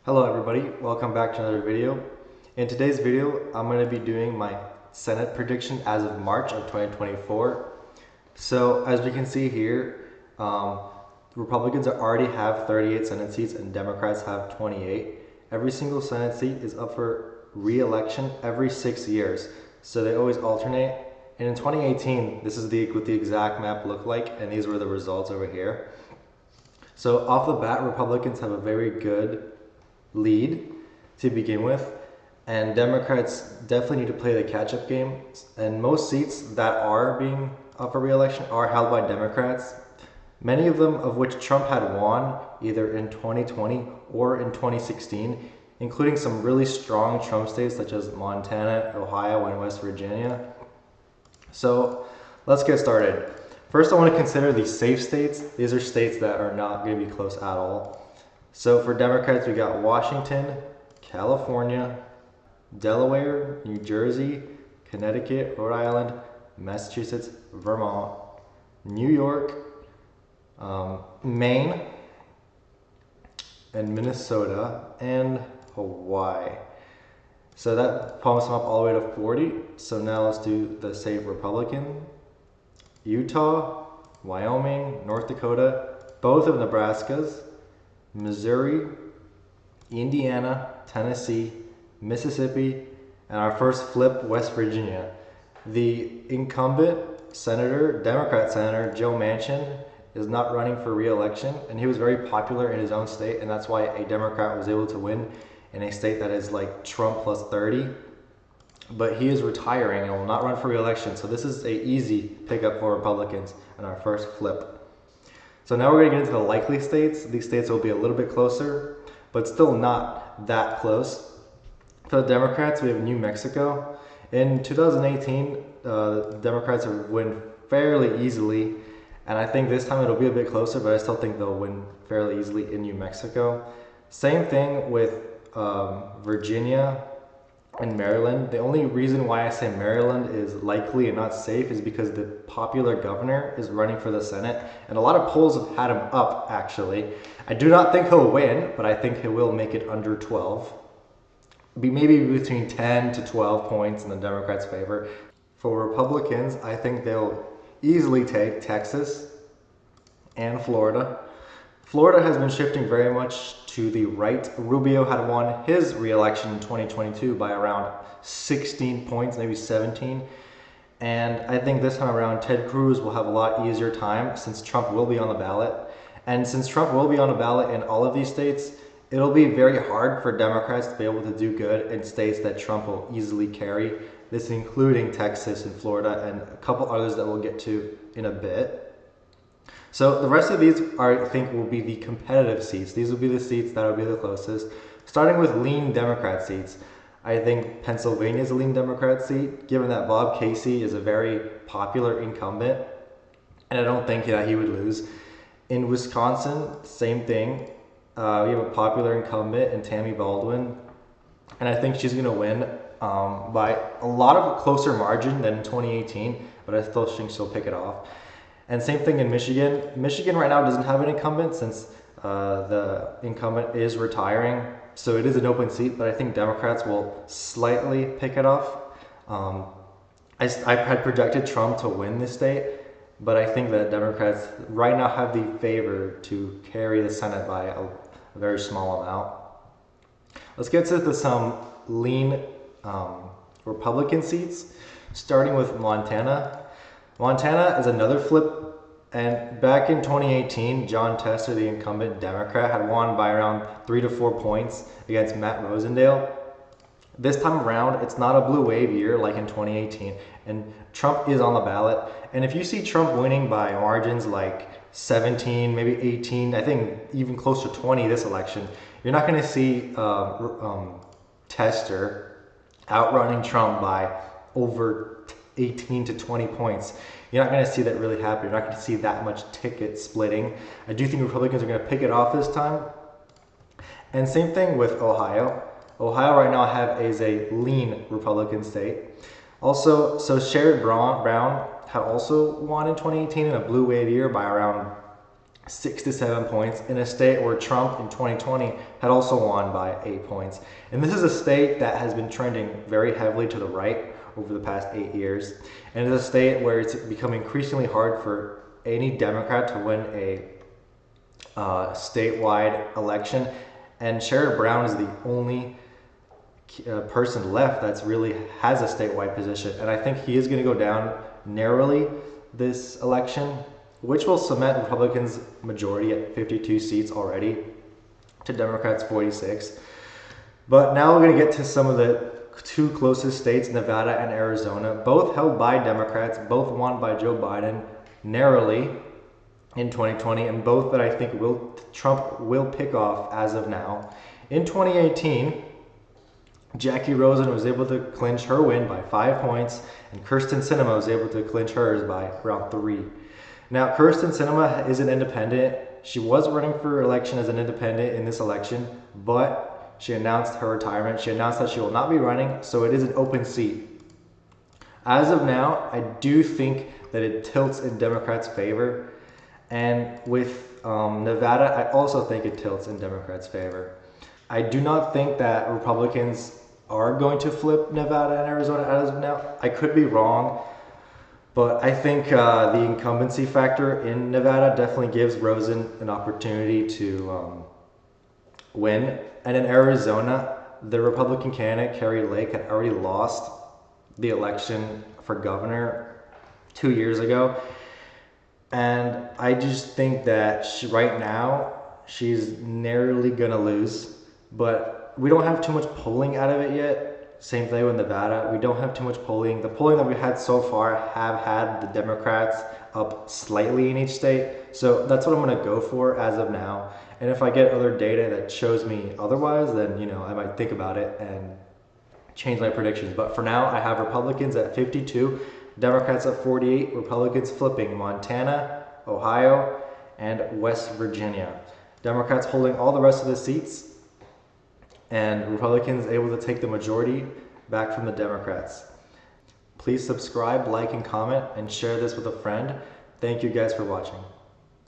Hello everybody, welcome back to another video. In today's video, I'm going to be doing my Senate prediction as of March of 2024. So as we can see here, Republicans already have 38 Senate seats and Democrats have 28. Every single Senate seat is up for re-election every 6 years, so they always alternate. And in 2018, this is what the exact map looked like, and these were the results over here. So off the bat, Republicans have a very good lead to begin with, and Democrats definitely need to play the catch-up game, and most seats that are being up for re-election are held by Democrats, many of them of which Trump had won either in 2020 or in 2016, including some really strong Trump states such as Montana, Ohio, and West Virginia. So let's get started. First, I want to consider the safe states. These are states that are not going to be close at all. So for Democrats, we got Washington, California, Delaware, New Jersey, Connecticut, Rhode Island, Massachusetts, Vermont, New York, Maine, and Minnesota, and Hawaii. So that pumps them up all the way to 40. So now let's do the safe Republican. Utah, Wyoming, North Dakota, both of Nebraskas, Missouri, Indiana, Tennessee, Mississippi, and our first flip, West Virginia. The incumbent senator, Democrat Senator Joe Manchin, is not running for re-election, and he was very popular in his own state, and that's why a Democrat was able to win in a state that is like Trump plus 30. But he is retiring and will not run for re-election, so this is an easy pickup for Republicans in our first flip. So now we're going to get into the likely states. These states will be a little bit closer, but still not that close. For the Democrats, we have New Mexico. In 2018, the Democrats have won fairly easily, and I think this time it'll be a bit closer, but I still think they'll win fairly easily in New Mexico. Same thing with Virginia and Maryland. The only reason why I say Maryland is likely and not safe is because the popular governor is running for the Senate, and a lot of polls have had him up, actually. I do not think he'll win, but I think he will make it under 12. Maybe between 10 to 12 points in the Democrats' favor. For Republicans, I think they'll easily take Texas and Florida. Florida has been shifting very much to the right. Rubio had won his re-election in 2022 by around 16 points, maybe 17. And I think this time around, Ted Cruz will have a lot easier time since Trump will be on the ballot. And since Trump will be on the ballot in all of these states, it'll be very hard for Democrats to be able to do good in states that Trump will easily carry. This including Texas and Florida and a couple others that we'll get to in a bit. So the rest of these I think will be the competitive seats. These will be the seats that will be the closest. Starting with lean Democrat seats. I think Pennsylvania is a lean Democrat seat, given that Bob Casey is a very popular incumbent, and I don't think that he would lose. In Wisconsin, same thing. We have a popular incumbent in Tammy Baldwin, and I think she's going to win by a lot of closer margin than in 2018, but I still think she'll pick it off. And same thing in Michigan. Michigan right now doesn't have an incumbent since the incumbent is retiring. So it is an open seat, but I think Democrats will slightly pick it off. I had projected Trump to win this state, but I think that Democrats right now have the favor to carry the Senate by a very small amount. Let's get to some lean Republican seats, starting with Montana. Montana is another flip, and back in 2018, John Tester, the incumbent Democrat, had won by around 3 to 4 points against Matt Rosendale. This time around, it's not a blue wave year like in 2018, and Trump is on the ballot. And if you see Trump winning by margins like 17, maybe 18, I think even close to 20 this election, you're not going to see Tester outrunning Trump by over 18 to 20 points. You're not going to see that really happen. You're not going to see that much ticket splitting. I do think Republicans are going to pick it off this time. And same thing with Ohio. Ohio right now is a lean Republican state. Also, so Sherrod Brown had also won in 2018 in a blue wave year by around 6 to 7 points in a state where Trump in 2020 had also won by 8 points. And this is a state that has been trending very heavily to the right over the past 8 years. And it's a state where it's becoming increasingly hard for any Democrat to win a statewide election. And Sherrod Brown is the only person left that's really has a statewide position. And I think he is going to go down narrowly this election, which will cement Republicans' majority at 52 seats already to Democrats' 46. But now we're going to get to some of the two closest states, Nevada and Arizona, both held by Democrats, both won by Joe Biden narrowly in 2020, and both that I think Trump will pick off as of now. In 2018, Jackie Rosen was able to clinch her win by 5 points, and Kyrsten Sinema was able to clinch hers by around 3. Now, Kyrsten Sinema is an independent. She was running for election as an independent in this election, but she announced her retirement. She announced that she will not be running, so it is an open seat. As of now, I do think that it tilts in Democrats' favor. And with Nevada, I also think it tilts in Democrats' favor. I do not think that Republicans are going to flip Nevada and Arizona as of now. I could be wrong, but I think the incumbency factor in Nevada definitely gives Rosen an opportunity to win. And in Arizona, the Republican candidate, Carrie Lake, had already lost the election for governor 2 years ago. And I just think that right now, she's narrowly going to lose. But we don't have too much polling out of it yet. Same thing with Nevada. We don't have too much polling. The polling that we've had so far have had the Democrats up slightly in each state. So that's what I'm going to go for as of now. And if I get other data that shows me otherwise, then, I might think about it and change my predictions. But for now, I have Republicans at 52, Democrats at 48, Republicans flipping Montana, Ohio, and West Virginia. Democrats holding all the rest of the seats, and Republicans able to take the majority back from the Democrats. Please subscribe, like, and comment, and share this with a friend. Thank you guys for watching.